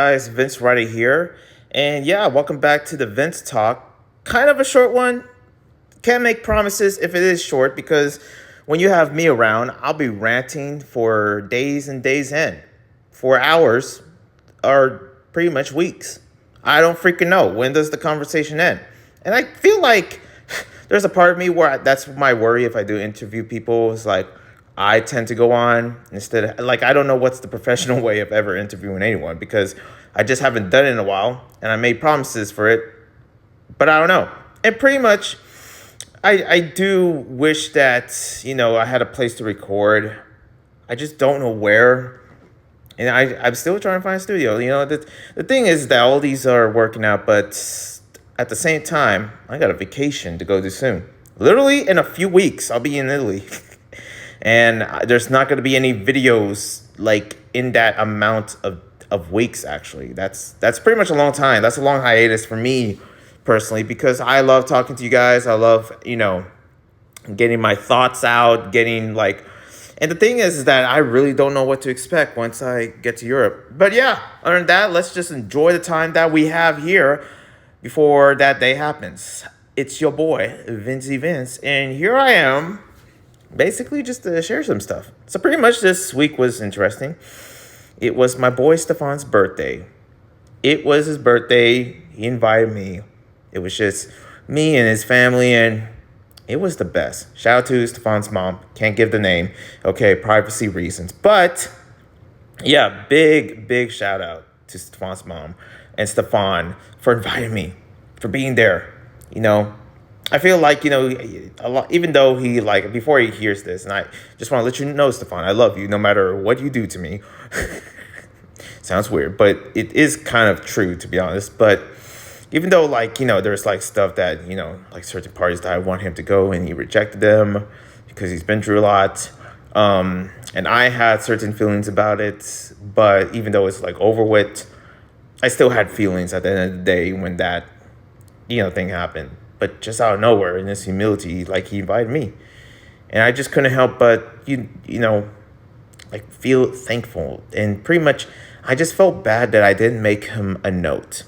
Guys, Vince right here. And yeah, welcome back to the VinzTalk. Kind of a short one. Can't make promises if it is short because when you have me around, I'll be ranting for days and days in. For hours or pretty much weeks. I don't freaking know. When does the conversation end? And I feel like there's a part of me where that's my worry if I do interview people. It's like I tend to go on instead of like I don't know what's the professional way of ever interviewing anyone because I just haven't done it in a while and I made promises for it, but I don't know. And pretty much I do wish that, I had a place to record. I just don't know where. And I'm still trying to find a studio. The thing is that all these are working out, but at the same time, I got a vacation to go to soon. Literally in a few weeks, I'll be in Italy. And there's not going to be any videos like in that amount of weeks, actually. That's pretty much a long time. That's a long hiatus for me personally because I love talking to you guys. I love, getting my thoughts out, and the thing is that I really don't know what to expect once I get to Europe. But yeah, other than that, let's just enjoy the time that we have here before that day happens. It's your boy, Vince, and here I am, basically just to share some stuff. So pretty much this week was interesting. It was my boy Stephon's birthday. It was his birthday. He invited me. It was just me and his family, and it was the best. Shout out to Stephon's mom. Can't give the name. Okay, privacy reasons. But yeah, big shout out to Stephon's mom and Stephon for inviting me, for being there. I feel like, a lot, even though he, before he hears this, and I just want to let you know, Stephon, I love you no matter what you do to me. Sounds weird, but it is kind of true, to be honest. But even though, there's, stuff that, certain parties that I want him to go, and he rejected them because he's been through a lot. And I had certain feelings about it, but even though it's, over with, I still had feelings at the end of the day when that, thing happened. But just out of nowhere, in this humility, he invited me. And I just couldn't help but, feel thankful. And pretty much, I just felt bad that I didn't make him a note.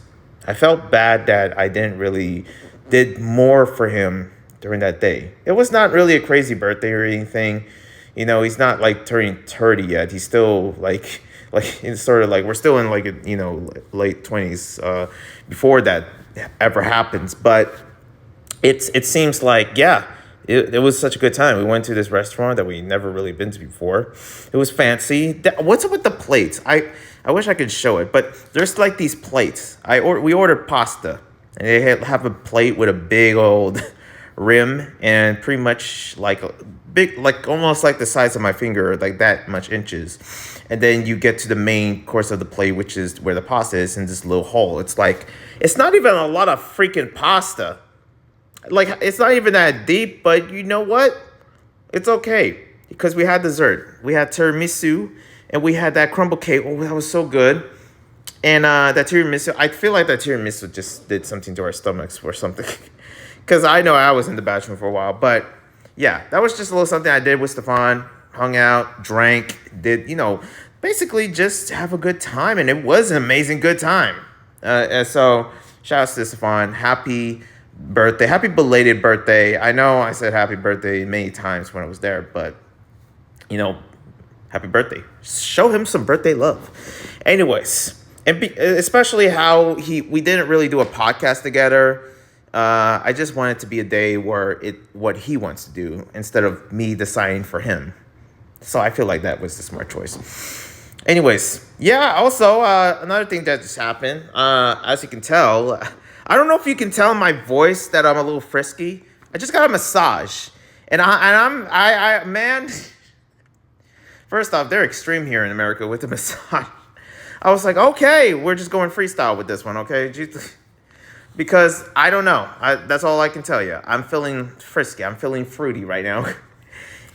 I felt bad that I didn't really did more for him during that day. It was not really a crazy birthday or anything. He's not, turning 30 yet. He's still, it's sort of we're still in, late 20s before that ever happens. But it seems like, yeah, it was such a good time. We went to this restaurant that we never really been to before. It was fancy. What's up with the plates? I wish I could show it, but there's these plates. We ordered pasta, and they have a plate with a big old rim and pretty much big, almost like the size of my finger, that much inches. And then you get to the main course of the plate, which is where the pasta is in this little hole. It's it's not even a lot of freaking pasta. It's not even that deep, but you know what? It's okay because we had dessert. We had tiramisu, and we had that crumble cake. Oh, that was so good. And that tiramisu, I feel like that tiramisu just did something to our stomachs or something. Because I know I was in the bathroom for a while. But yeah, that was just a little something I did with Stephon. Hung out, drank, basically just have a good time. And it was an amazing good time. And so shout out to Stephon. Happy birthday. Happy belated birthday. I know I said happy birthday many times when I was there, but happy birthday. Show him some birthday love. Anyways, and especially how we didn't really do a podcast together. I just want it to be a day where what he wants to do instead of me deciding for him. So I feel like that was the smart choice. Anyways, yeah, also another thing that just happened, as you can tell, I don't know if you can tell in my voice that I'm a little frisky. I just got a massage. And I'm man, first off, they're extreme here in America with the massage. I was like, okay, we're just going freestyle with this one, okay? Because I don't know. That's all I can tell you. I'm feeling frisky. I'm feeling fruity right now.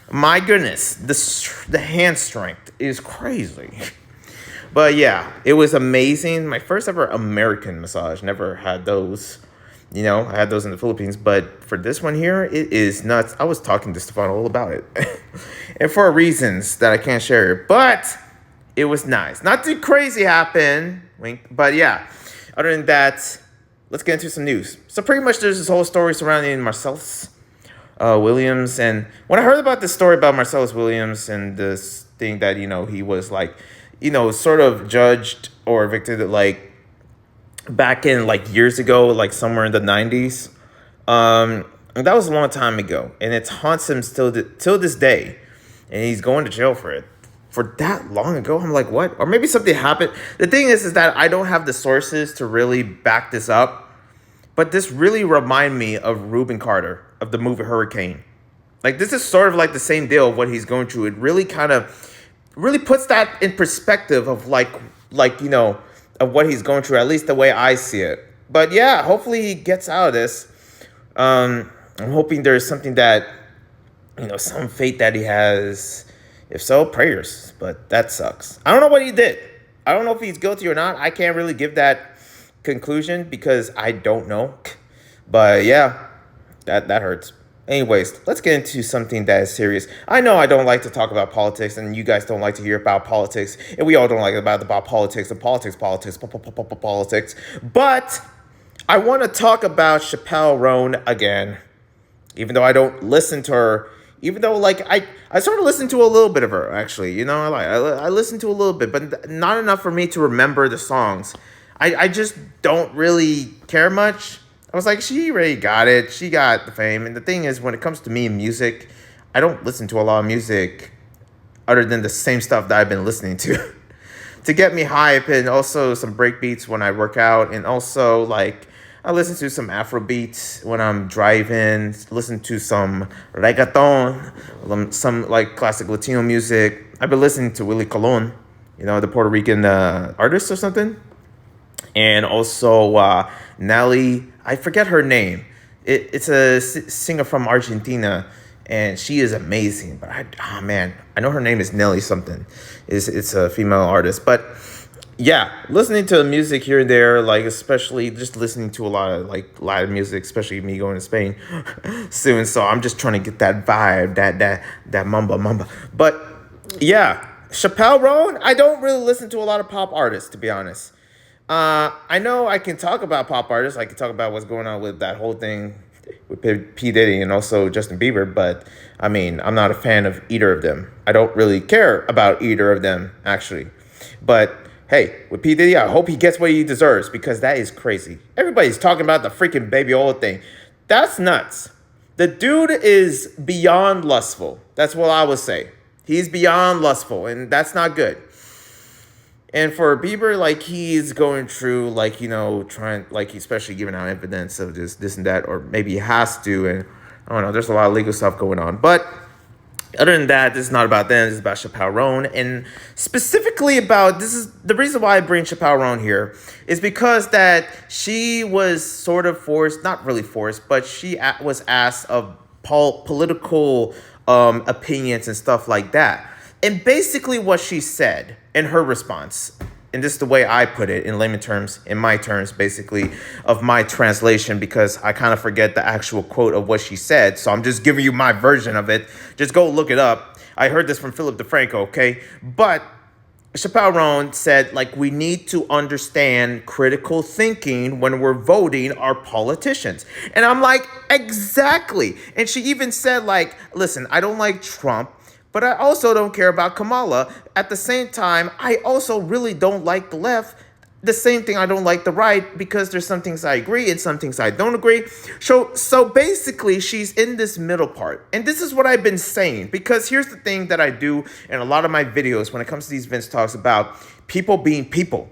My goodness, the hand strength is crazy. But yeah, it was amazing. My first ever American massage. Never had those. I had those in the Philippines. But for this one here, it is nuts. I was talking to Stephon all about it. And for reasons that I can't share. But it was nice. Not too crazy happen. wink. But yeah, other than that, let's get into some news. So pretty much there's this whole story surrounding Marcellus Williams. And when I heard about this story about Marcellus Williams and this thing that, he was like, sort of judged or evicted like back in like years ago, like somewhere in the 90s. That was a long time ago. And it haunts him still till this day. And he's going to jail for it. For that long ago, I'm like, what? Or maybe something happened. The thing is that I don't have the sources to really back this up. But this really remind me of Reuben Carter of the movie Hurricane. Like, this is sort of like the same deal of what he's going through. It really kind of really puts that in perspective of like of what he's going through, at least the way I see it. But yeah, hopefully he gets out of this. I'm hoping there's something that, some fate that he has. If so, prayers. But that sucks. I don't know what he did. I don't know if he's guilty or not. I can't really give that conclusion because I don't know. But yeah, that hurts. Anyways, let's get into something that is serious. I know I don't like to talk about politics, and you guys don't like to hear about politics, and we all don't like about politics and politics. But I want to talk about Chappelle Roan again, even though I don't listen to her. Even though, like, I sort of listened to a little bit of her, actually. I listened to a little bit, but not enough for me to remember the songs. I just don't really care much. I was like, she already got it. She got the fame. And the thing is, when it comes to me and music, I don't listen to a lot of music other than the same stuff that I've been listening to. To get me hype, and also some break beats when I work out, and also, like, I listen to some Afro beats when I'm driving, listen to some reggaeton, some like classic Latino music. I've been listening to Willie Colon, the Puerto Rican artist or something. And also Nelly, I forget her name. It's a singer from Argentina, and she is amazing. But I know her name is Nelly something. It's a female artist, but yeah, listening to music here and there, like especially just listening to a lot of like live music, especially me going to Spain soon. So I'm just trying to get that vibe, that mamba. But yeah, Chappelle Roan, I don't really listen to a lot of pop artists, to be honest. I know I can talk about pop artists. I can talk about what's going on with that whole thing with P. Diddy and also Justin Bieber. But I mean, I'm not a fan of either of them. I don't really care about either of them, actually. But hey, with P. Diddy, I hope he gets what he deserves, because that is crazy. Everybody's talking about the freaking baby oil thing. That's nuts. The dude is beyond lustful. That's what I would say. He's beyond lustful, and that's not good. And for Bieber, like, he's going through, like, trying, like, especially giving out evidence of this and that, or maybe he has to, and I don't know, there's a lot of legal stuff going on. But other than that, this is not about them. This is about Chappelle Roan. And specifically this is the reason why I bring Chappelle Roan here is because that she was sort of forced, not really forced, but she was asked of political opinions and stuff like that. And basically what she said in her response, and this is the way I put it in layman terms, in my terms, basically, of my translation, because I kind of forget the actual quote of what she said. So I'm just giving you my version of it. Just go look it up. I heard this from Philip DeFranco, okay? But Chappelle Roan said, like, we need to understand critical thinking when we're voting our politicians. And I'm like, exactly. And she even said, like, listen, I don't like Trump, but I also don't care about Kamala. At the same time, I also really don't like the left. The same thing, I don't like the right, because there's some things I agree and some things I don't agree. So basically, she's in this middle part. And this is what I've been saying, because here's the thing that I do in a lot of my videos when it comes to these Vince Talks about people being people.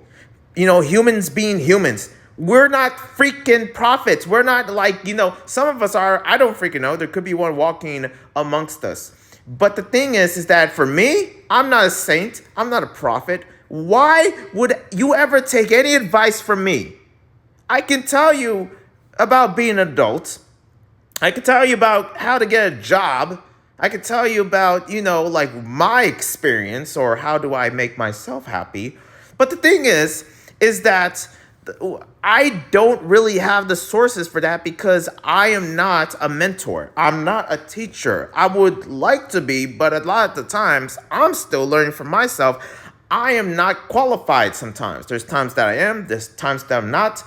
Humans being humans. We're not freaking prophets. We're not like, some of us are. I don't freaking know. There could be one walking amongst us. But the thing is that for me, I'm not a saint. I'm not a prophet. Why would you ever take any advice from me? I can tell you about being an adult. I can tell you about how to get a job. I can tell you about, like my experience or how do I make myself happy. But the thing is that I don't really have the sources for that, because I am not a mentor. I'm not a teacher. I would like to be, but a lot of the times I'm still learning from myself. I am not qualified sometimes. There's times that I am, there's times that I'm not.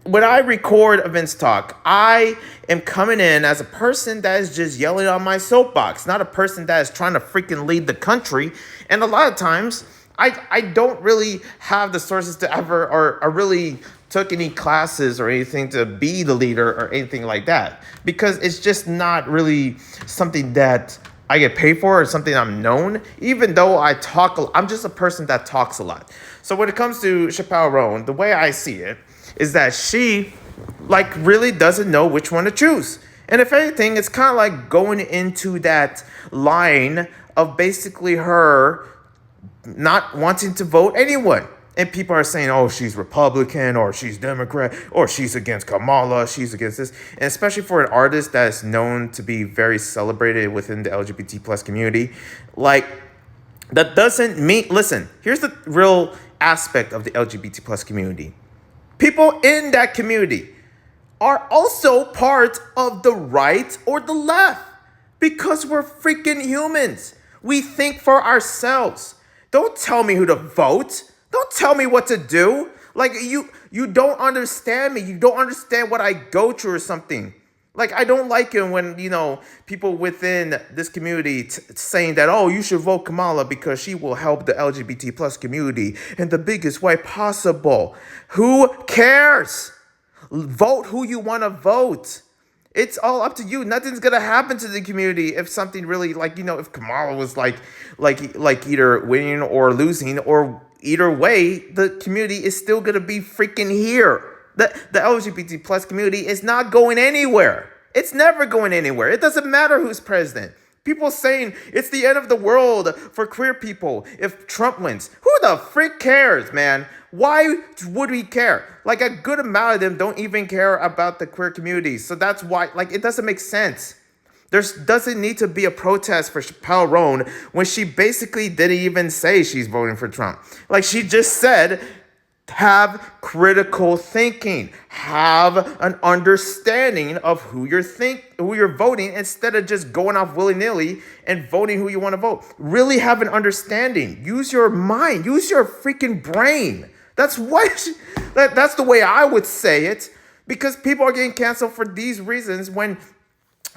When I record a Vince Talk, I am coming in as a person that is just yelling on my soapbox, not a person that is trying to freaking lead the country. And a lot of times, I don't really have the sources to ever or really took any classes or anything to be the leader or anything like that, because it's just not really something that I get paid for or something I'm known, even though I'm just a person that talks a lot. So when it comes to Chappelle Roan, the way I see it is that she really doesn't know which one to choose. And if anything, it's kind of like going into that line of basically her not wanting to vote anyone. And people are saying, oh, she's Republican or she's Democrat or she's against Kamala, she's against this. And especially for an artist that is known to be very celebrated within the LGBT plus community, that doesn't mean, listen, here's the real aspect of the LGBT plus community. People in that community are also part of the right or the left because we're freaking humans. We think for ourselves. Don't tell me who to vote. Don't tell me what to do. You don't understand me. You don't understand what I go through or something. I don't like it when, people within this community saying that, oh, you should vote Kamala because she will help the LGBT plus community in the biggest way possible. Who cares? Vote who you want to vote. It's all up to you. Nothing's gonna happen to the community if something really if Kamala was either winning or losing, or either way, the community is still gonna be freaking here. The LGBT plus community is not going anywhere. It's never going anywhere. It doesn't matter who's president. People saying it's the end of the world for queer people if Trump wins. Who the frick cares, man? Why would we care? A good amount of them don't even care about the queer community. So that's why, it doesn't make sense. There doesn't need to be a protest for Chappelle Roan when she basically didn't even say she's voting for Trump. She just said, have critical thinking, have an understanding of who you're voting, instead of just going off willy-nilly and voting who you want to vote. Really have an understanding. Use your mind. Use your freaking brain. That's the way I would say it, because people are getting canceled for these reasons when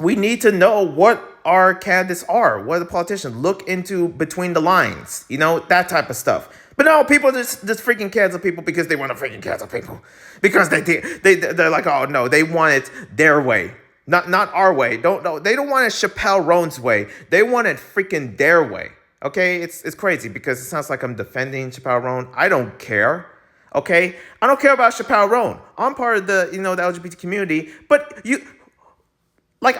we need to know what our candidates are, what the politicians look into between the lines, that type of stuff. But no, people just freaking cancel people because they want to freaking cancel people. Because they're like, oh no, they want it their way. Not our way. They don't want it Chappelle Roan's way. They want it freaking their way. Okay? It's crazy because it sounds like I'm defending Chappelle Roan. I don't care. Okay? I don't care about Chappelle Roan. I'm part of the, the LGBT community, but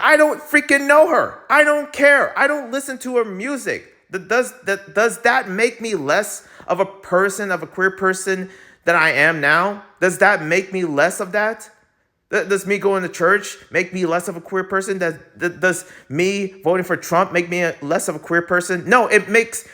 I don't freaking know her. I don't care. I don't listen to her music. Does that make me less of a person, of a queer person than I am now? Does that make me less of that? Does me going to church make me less of a queer person? Does me voting for Trump make me less of a queer person? No, it makes...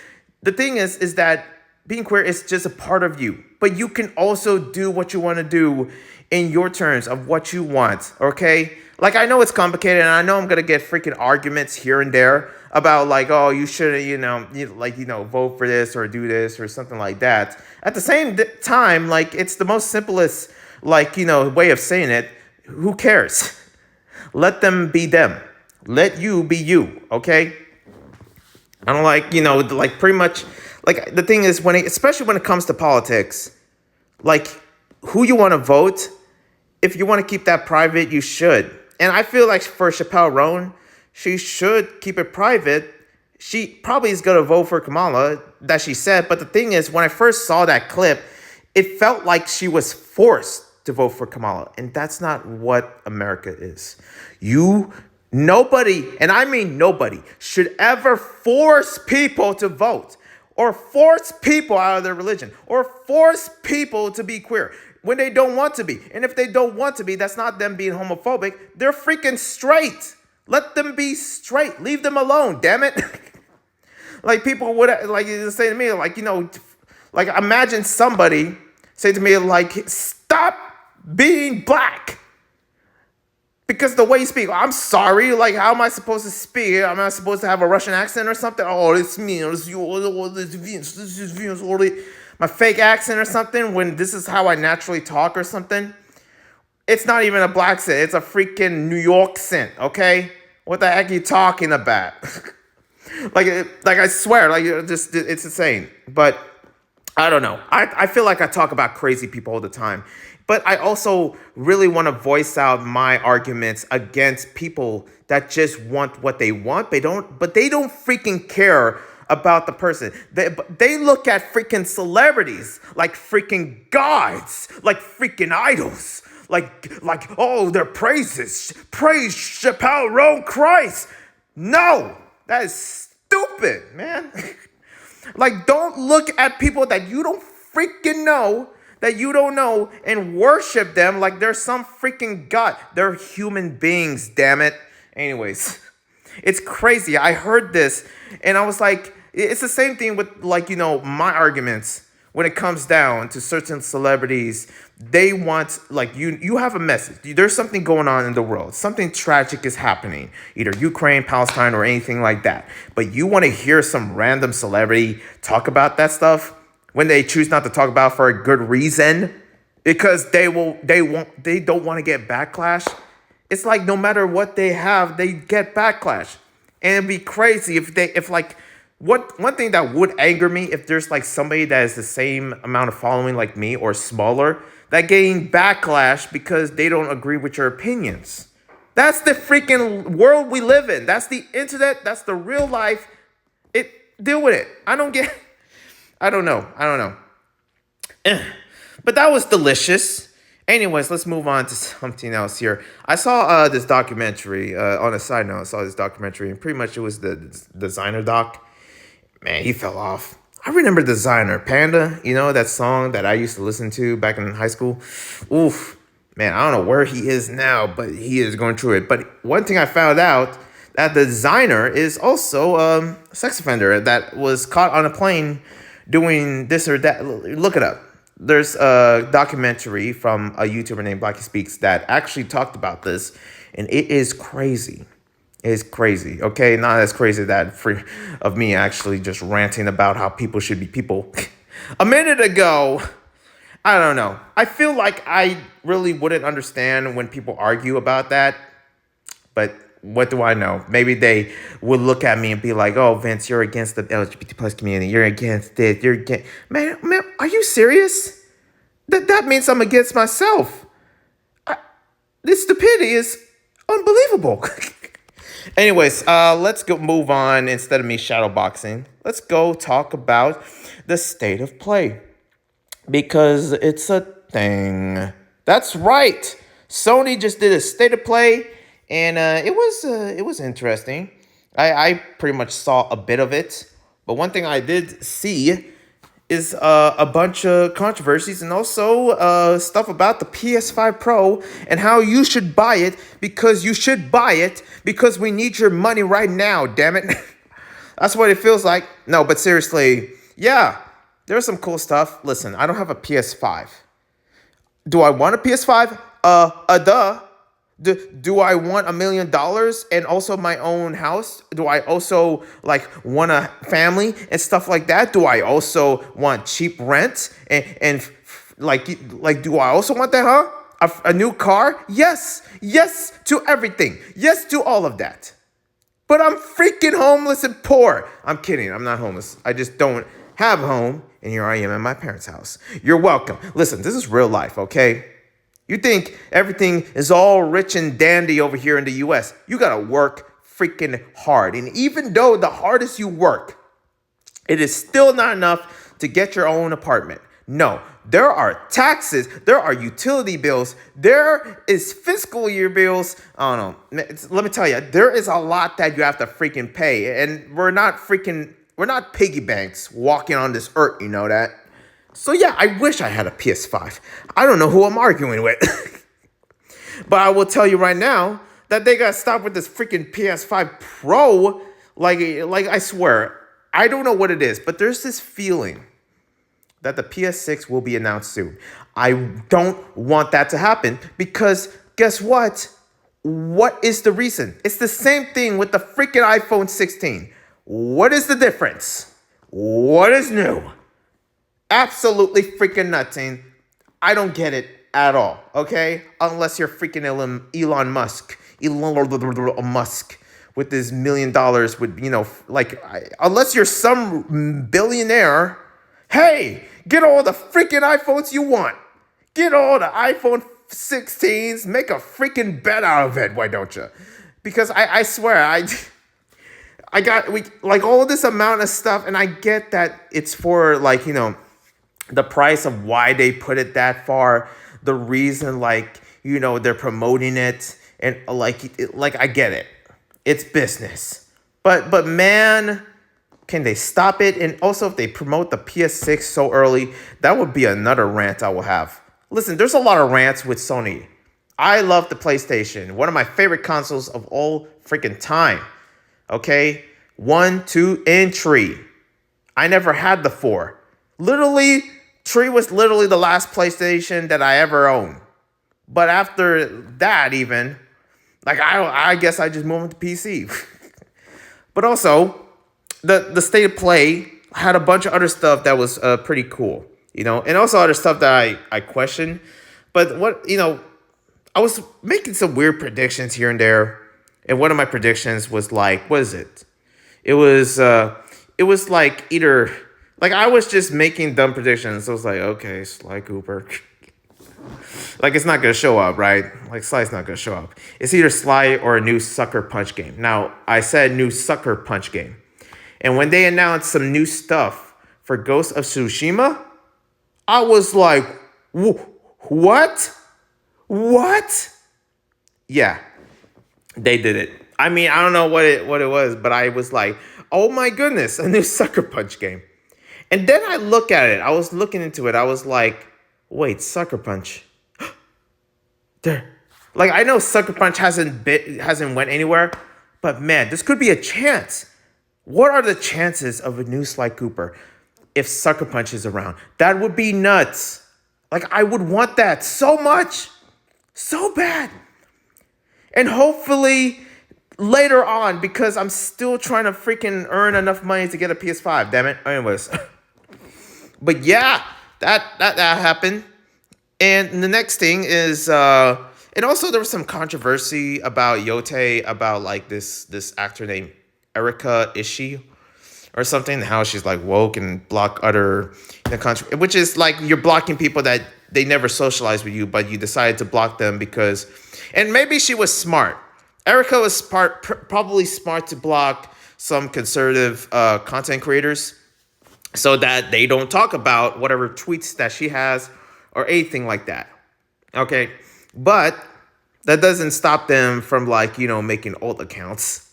The thing is that being queer is just a part of you. But you can also do what you want to do in your terms of what you want, okay? I know it's complicated, and I know I'm going to get freaking arguments here and there about, oh, you shouldn't, vote for this or do this or something like that. At the same time, it's the most simplest, way of saying it. Who cares? Let them be them. Let you be you, okay? I don't pretty much, the thing is, especially when it comes to politics, who you want to vote, if you want to keep that private, you should. And I feel like for Chappelle Roan, she should keep it private. She probably is going to vote for Kamala, that she said. But the thing is, when I first saw that clip, it felt like she was forced to vote for Kamala. And that's not what America is. Nobody, and I mean nobody, should ever force people to vote, or force people out of their religion, or force people to be queer when they don't want to be. And if they don't want to be, that's not them being homophobic. They're freaking straight. Let them be straight. Leave them alone, damn it. People would say to me, imagine somebody say to me, stop being black. Because the way you speak, I'm sorry. Like, how am I supposed to speak? Am I supposed to have a Russian accent or something? Oh, it's me. It's you. Oh, this is Vince. My fake accent or something. When this is how I naturally talk or something. It's not even a black accent. It's a freaking New York accent. Okay, what the heck are you talking about? like I swear, like just it's insane. But I don't know. I feel like I talk about crazy people all the time. But I also really want to voice out my arguments against people that just want what they want. But they don't freaking care about the person. They look at freaking celebrities like freaking gods, like freaking idols. Like oh, their praises. Praise Chappelle, Roan, Christ. No, that is stupid, man. Like, don't look at people that you don't freaking know, that you don't know, and worship them like they're some freaking god. They're human beings, damn it. Anyways, it's crazy. I heard this, and I was like, it's the same thing with, like, my arguments. When it comes down to certain celebrities, they want, like, you have a message. There's something going on in the world. Something tragic is happening. Either Ukraine, Palestine, or anything like that. But you want to hear some random celebrity talk about that stuff when they choose not to talk about it for a good reason. Because they don't want to get backlash. It's like no matter what they have, they get backlash. And it'd be crazy if one thing that would anger me, if there's like somebody that has the same amount of following like me or smaller, that getting backlash because they don't agree with your opinions. That's the freaking world we live in. That's the internet. That's the real life. Deal with it. I don't know. But that was delicious. Anyways, let's move on to something else here. I saw this documentary. On a side note, I saw this documentary, and pretty much it was the designer doc. Man, he fell off. I remember Designer, Panda, that song that I used to listen to back in high school. Oof, man, I don't know where he is now, but he is going through it. But one thing I found out, that the Designer is also a sex offender that was caught on a plane doing this or that. Look it up. There's a documentary from a YouTuber named Blackie Speaks that actually talked about this, and it is crazy. It's crazy, okay? Not as crazy that free of me actually just ranting about how people should be people. A minute ago, I don't know. I feel like I really wouldn't understand when people argue about that. But what do I know? Maybe they would look at me and be like, oh, Vince, you're against the LGBT plus community. You're against this. You're against... Man, are you serious? That means I'm against myself. This stupidity is unbelievable. Anyways, let's move on. Instead of me shadowboxing, let's go talk about the state of play. Because it's a thing. That's right. Sony just did a state of play, and it was interesting. I pretty much saw a bit of it. But one thing I did see is a bunch of controversies and also stuff about the PS5 Pro and how you should buy it because we need your money right now, damn it. That's what it feels like. No, but seriously, yeah, there's some cool stuff. Listen, I don't have a PS5. Do I want a PS5? Duh. Do I want $1 million and also my own house? Do I also want a family and stuff like that? Do I also want cheap rent and do I also want that, huh? A new car? Yes to everything. Yes to all of that. But I'm freaking homeless and poor. I'm kidding. I'm not homeless. I just don't have a home, and here I am at my parents' house. You're welcome. Listen, this is real life, okay? You think everything is all rich and dandy over here in the U.S. You got to work freaking hard. And even though the hardest you work, it is still not enough to get your own apartment. No, there are taxes. There are utility bills. There is fiscal year bills. I don't know. Let me tell you, there is a lot that you have to freaking pay. And we're not piggy banks walking on this earth. You know that? So yeah, I wish I had a PS5. I don't know who I'm arguing with. But I will tell you right now that they gotta stop with this freaking PS5 Pro. Like I swear, I don't know what it is, but there's this feeling that the PS6 will be announced soon. I don't want that to happen because guess what? What is the reason? It's the same thing with the freaking iPhone 16. What is the difference? What is new? Absolutely freaking nothing. I don't get it at all, okay? Unless you're freaking Elon Musk. Elon Musk with his $1 million with, unless you're some billionaire, hey, get all the freaking iPhones you want. Get all the iPhone 16s, make a freaking bet out of it, why don't you? Because I swear, I got all of this amount of stuff, and I get that it's for the price of why they put it that far, the reason they're promoting it, and I get it. It's business. But man, can they stop it? And also if they promote the PS6 so early, that would be another rant I will have. Listen, there's a lot of rants with Sony. I love the PlayStation, one of my favorite consoles of all freaking time. Okay? 1, 2, and 3. I never had the 4. Literally, 3 was literally the last PlayStation that I ever owned. But after that, even, I guess I just moved to PC. But also, the State of Play had a bunch of other stuff that was pretty cool, and also other stuff that I questioned. But I was making some weird predictions here and there, and one of my predictions was what is it? It was either I was just making dumb predictions. So I was like, okay, Sly Cooper. It's not gonna show up, right? Sly's not gonna show up. It's either Sly or a new Sucker Punch game. Now, I said new Sucker Punch game. And when they announced some new stuff for Ghost of Tsushima, I was like, what? What? Yeah, they did it. I mean, I don't know what it was, but I was like, oh my goodness, a new Sucker Punch game. And then I look at it. I was looking into it. I was like, wait, Sucker Punch. There. I know Sucker Punch hasn't went anywhere, but man, this could be a chance. What are the chances of a new Sly Cooper if Sucker Punch is around? That would be nuts. I would want that so much. So bad. And hopefully later on, because I'm still trying to freaking earn enough money to get a PS5, damn it. Anyways. But yeah, that happened. And the next thing is, and also there was some controversy about Yotei, about this actor named Erika Ishii or something, how she's woke and block other country, which is you're blocking people that they never socialize with you, but you decided to block them because, and maybe she was smart. Erika was probably smart to block some conservative content creators so that they don't talk about whatever tweets that she has or anything like that. Okay, but that doesn't stop them from making old accounts.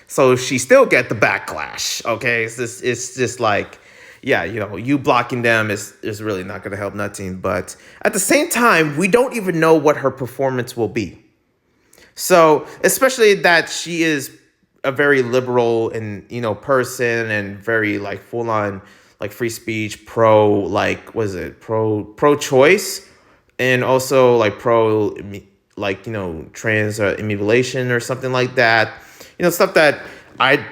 So she still get the backlash. Okay, it's just you blocking them is really not going to help nothing. But at the same time, we don't even know what her performance will be. So especially that she is a very liberal and person and very full on free speech, pro pro choice, and also pro trans mutilation or something like that. Stuff that I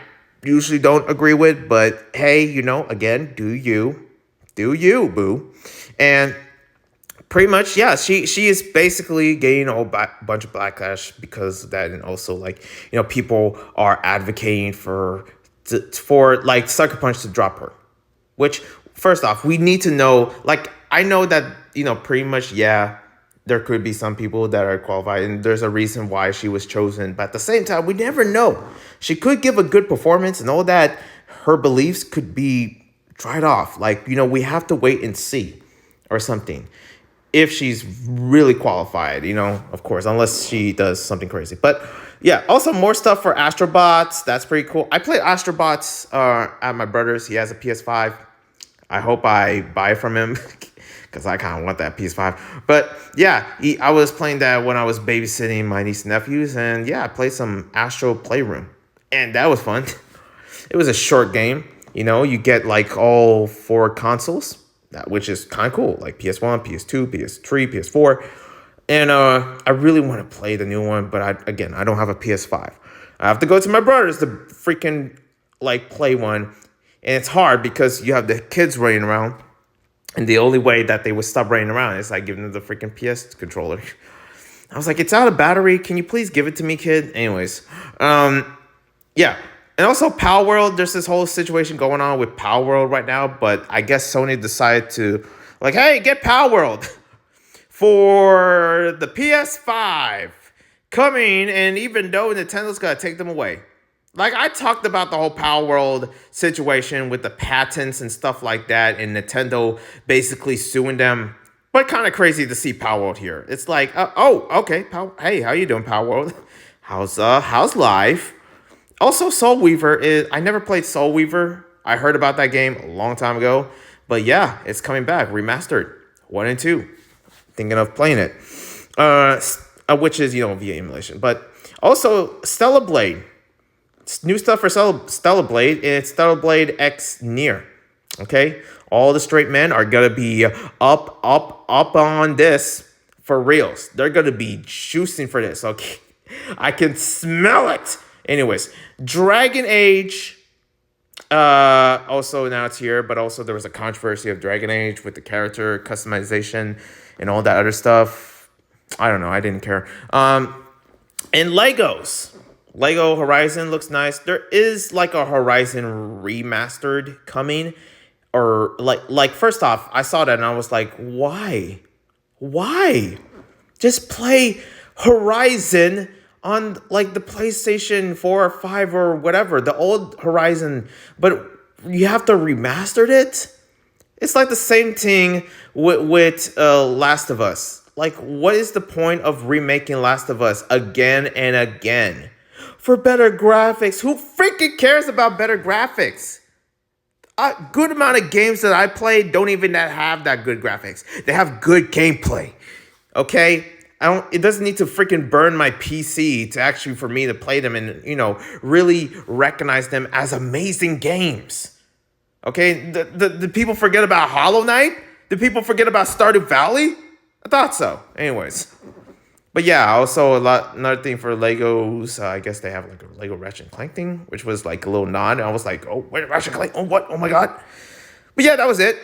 usually don't agree with, but hey, again, do you, boo. And pretty much, yeah, she is basically getting a bunch of backlash because of that, and also people are advocating for Sucker Punch to drop her. Which, first off, we need to know. I know that pretty much, yeah, there could be some people that are qualified, and there's a reason why she was chosen. But at the same time, we never know. She could give a good performance, and all that. Her beliefs could be dried off. We have to wait and see, or something, if she's really qualified. Of course, unless she does something crazy. But yeah, also more stuff for Astrobots. That's pretty cool. I played Astrobots at my brother's. He has a PS5. I hope I buy from him. Because I kind of want that PS5. But yeah, I was playing that when I was babysitting my niece and nephews. And yeah, I played some Astro Playroom. And that was fun. It was a short game. You get all 4 consoles, which is kind of cool. PS1, PS2, PS3, PS4. And I really want to play the new one, but I don't have a PS5. I have to go to my brother's to freaking like play one, and it's hard because you have the kids running around, and the only way that they would stop running around is like giving them the freaking PS controller. I was like, it's out of battery. Can you please give it to me, kid? Anyways, yeah. And also Power World, there's this whole situation going on with Power World right now, but I guess Sony decided to like, hey, get Power World for the PS5 coming, and even though Nintendo's gonna take them away. Like I talked about the whole Power World situation with the patents and stuff like that, and Nintendo basically suing them. But kind of crazy to see Power World here. It's like, okay, hey, how you doing, Power World? How's life? Also, Soul Weaver is. I never played Soul Weaver. I heard about that game a long time ago, but yeah, it's coming back, remastered, 1 and 2. Thinking of playing it, which is via emulation. But also Stellar Blade. New stuff for Stellar Blade. It's Stellar Blade X Near. Okay, all the straight men are gonna be up on this for reals. They're gonna be juicing for this. Okay, I can smell it. Anyways, Dragon Age. Also now it's here, but also there was a controversy of Dragon Age with the character customization and all that other stuff. I don't know. I didn't care. And Legos. Lego Horizon looks nice. There is like a Horizon remastered coming, or like first off, I saw that and I was like, why? Just play Horizon on like the PlayStation 4 or 5 or whatever, the old Horizon, but you have to remaster it. It's like the same thing with Last of Us. Like, what is the point of remaking Last of Us again and again? For better graphics. Who freaking cares about better graphics? A good amount of games that I played don't even have that good graphics. They have good gameplay. Okay? It doesn't need to freaking burn my PC to actually for me to play them and, really recognize them as amazing games. Okay? Did people forget about Hollow Knight? Did people forget about Stardew Valley? I thought so. Anyways. But yeah, also another thing for Legos, I guess they have like a Lego Ratchet and Clank thing, which was like a little nod. And I was like, oh, wait, Ratchet and Clank? Oh, what? Oh my God. But yeah, that was it.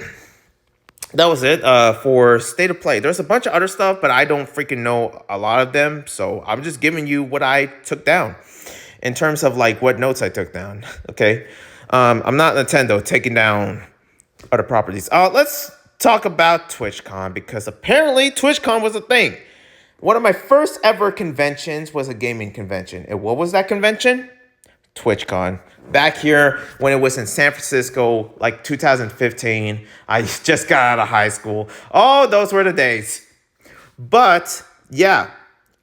For State of Play. There's a bunch of other stuff, but I don't freaking know a lot of them. So I'm just giving you what I took down in terms of like what notes I took down. Okay. I'm not Nintendo taking down other properties. Let's talk about TwitchCon, because apparently TwitchCon was a thing. One of my first ever conventions was a gaming convention. And what was that convention? TwitchCon. Back here when it was in San Francisco, like 2015. I just got out of high school. Oh, those were the days. But yeah,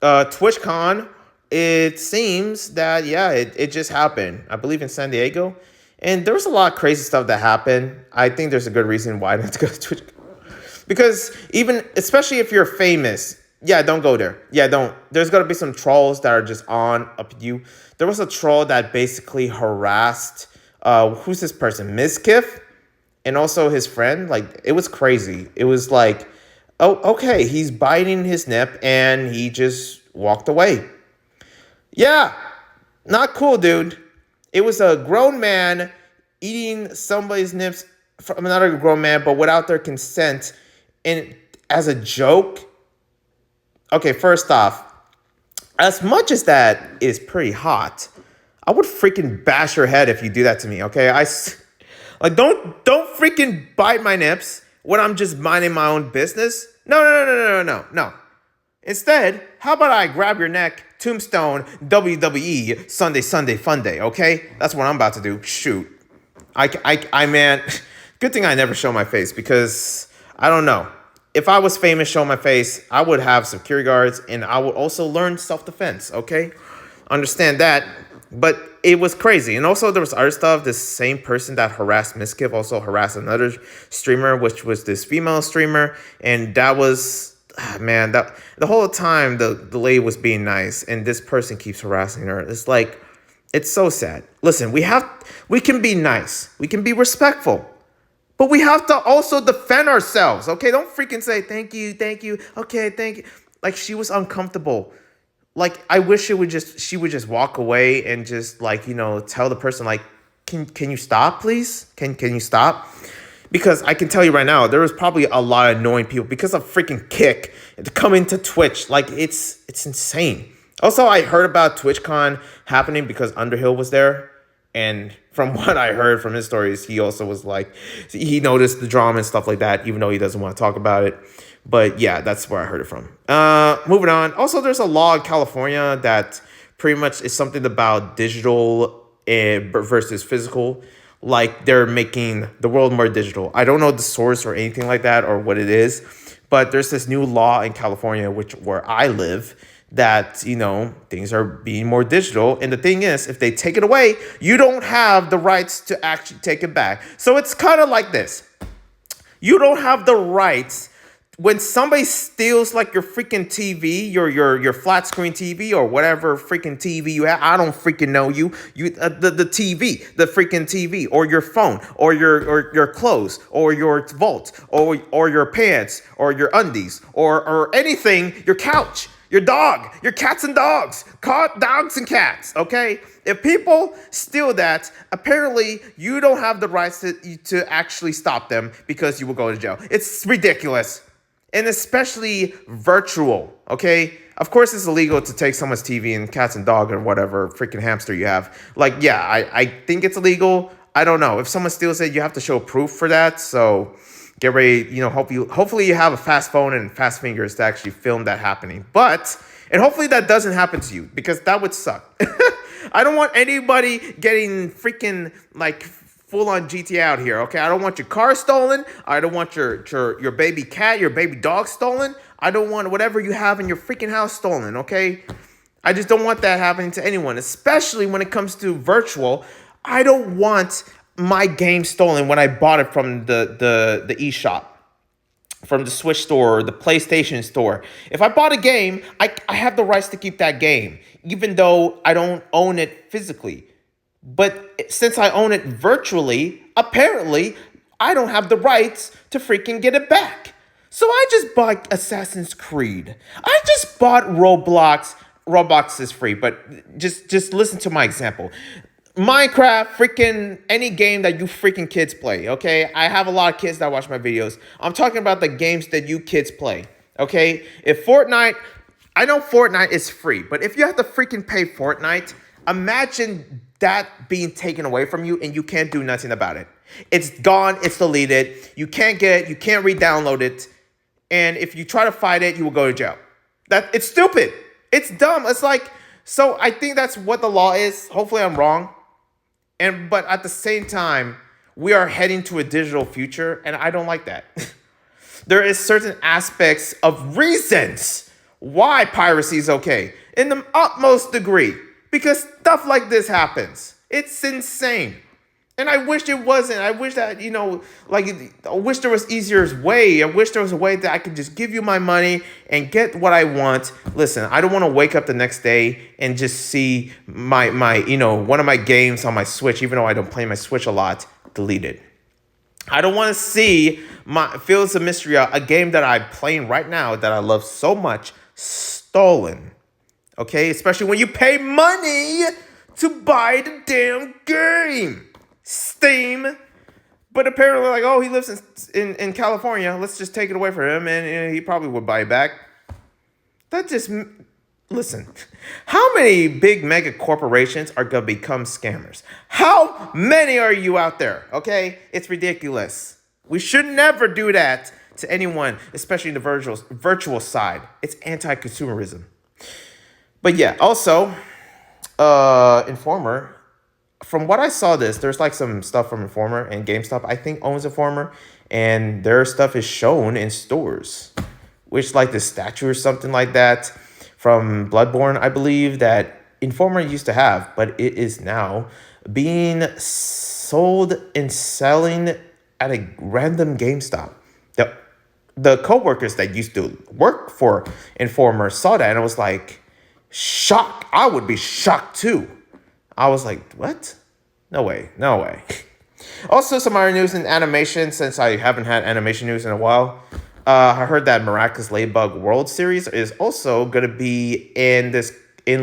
TwitchCon, it seems that, yeah, it just happened. I believe in San Diego. And there was a lot of crazy stuff that happened. I think there's a good reason why not to go to TwitchCon. Because especially if you're famous, yeah, don't go there. Yeah, don't. There's going to be some trolls that are just on up you. There was a troll that basically harassed, who's this person? Mizkif, and also his friend. Like, it was crazy. It was like, oh, okay, he's biting his nip, and he just walked away. Yeah, not cool, dude. It was a grown man eating somebody's nips from another grown man, but without their consent, and as a joke. Okay, first off, as much as that is pretty hot, I would freaking bash your head if you do that to me, okay? Don't freaking bite my nips when I'm just minding my own business. No. Instead, how about I grab your neck, Tombstone, WWE, Sunday Fun Day, okay? That's what I'm about to do. Shoot. Man, good thing I never show my face, because I don't know. If I was famous showing my face, I would have security guards, and I would also learn self-defense, okay? Understand that. But it was crazy. And also there was other stuff. This same person that harassed Mizkif also harassed another streamer, which was this female streamer. And that was, that the whole time the lady was being nice, and this person keeps harassing her. It's like, it's so sad. Listen, we can be nice. We can be respectful. But we have to also defend ourselves, okay? Don't freaking say, thank you, okay, thank you. Like she was uncomfortable. Like I wish she would just walk away and just like, tell the person like, can you stop, please? Can you stop? Because I can tell you right now, there was probably a lot of annoying people because of freaking Kick to come into Twitch. Like it's insane. Also, I heard about TwitchCon happening because Underhill was there. And from what I heard from his stories, he also was like, he noticed the drama and stuff like that, even though he doesn't want to talk about it. But yeah, that's where I heard it from. Moving on. Also, there's a law in California that pretty much is something about digital versus physical. Like they're making the world more digital. I don't know the source or anything like that or what it is, but there's this new law in California, where I live, that, things are being more digital. And the thing is, if they take it away, you don't have the rights to actually take it back. So it's kind of like this. You don't have the rights when somebody steals like your freaking TV, your flat screen TV or whatever freaking TV you have. I don't freaking know the TV, the freaking TV, or your phone, or your clothes, or your vault, or your pants, or your undies, or anything, your couch, your dog, your cats and dogs, dogs and cats, okay? If people steal that, apparently you don't have the rights to actually stop them because you will go to jail. It's ridiculous. And especially virtual, okay? Of course, it's illegal to take someone's TV and cats and dog or whatever freaking hamster you have. Like, yeah, I think it's illegal. I don't know. If someone steals it, you have to show proof for that. So get ready, hopefully you have a fast phone and fast fingers to actually film that happening. And hopefully that doesn't happen to you because that would suck. I don't want anybody getting freaking like full on GTA out here, okay? I don't want your car stolen. I don't want your baby cat, your baby dog stolen. I don't want whatever you have in your freaking house stolen, okay? I just don't want that happening to anyone, especially when it comes to virtual. I don't want my game stolen when I bought it from the eShop, from the Switch store or the PlayStation store. If I bought a game, I have the rights to keep that game, even though I don't own it physically. But since I own it virtually, apparently, I don't have the rights to freaking get it back. So I just bought Assassin's Creed. I just bought Roblox. Roblox is free, but just listen to my example. Minecraft, freaking any game that you freaking kids play, okay? I have a lot of kids that watch my videos. I'm talking about the games that you kids play, okay? If Fortnite, I know Fortnite is free, but if you have to freaking pay Fortnite, imagine that being taken away from you and you can't do nothing about it. It's gone, it's deleted. You can't get it, you can't re-download it. And if you try to fight it, you will go to jail. It's stupid. It's dumb. It's like, so I think that's what the law is. Hopefully I'm wrong. But at the same time, we are heading to a digital future, and I don't like that. There is certain aspects of reasons why piracy is okay in the utmost degree. Because stuff like this happens. It's insane. And I wish it wasn't. I wish that, I wish there was easier way. I wish there was a way that I could just give you my money and get what I want. Listen, I don't want to wake up the next day and just see my one of my games on my Switch, even though I don't play my Switch a lot, deleted. I don't want to see my Fields of Mystery, a game that I'm playing right now that I love so much, stolen. Okay, especially when you pay money to buy the damn game. Steam. But apparently, like, oh, he lives in California. Let's just take it away from him, and he probably would buy it back. That just, listen, how many big mega corporations are going to become scammers? How many are you out there? Okay, it's ridiculous. We should never do that to anyone, especially in the virtual side. It's anti-consumerism. But yeah, also, Informer, from what I saw there's like some stuff from Informer, and GameStop, I think, owns Informer, and their stuff is shown in stores, which like the statue or something like that from Bloodborne, I believe, that Informer used to have, but it is now being sold and selling at a random GameStop. The coworkers that used to work for Informer saw that, and I was like, shocked. I would be shocked too. I was like, what? No way. Also, some other news in animation, since I haven't had animation news in a while. I heard that Miraculous Ladybug World Series is also going to be in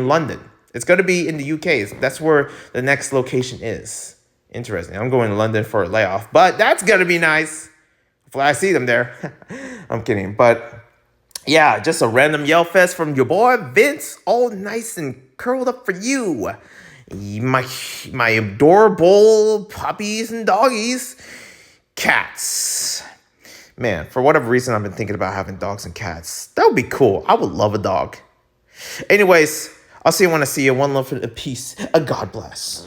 London. It's going to be in the UK. That's where the next location is. Interesting. I'm going to London for a layoff, but that's going to be nice. Hopefully I see them there. I'm kidding. But yeah, just a random yell fest from your boy Vince, all nice and curled up for you. My adorable puppies and doggies. Cats. Man, for whatever reason, I've been thinking about having dogs and cats. That would be cool. I would love a dog. Anyways, I'll see you when I see you. One love and a peace. A God bless.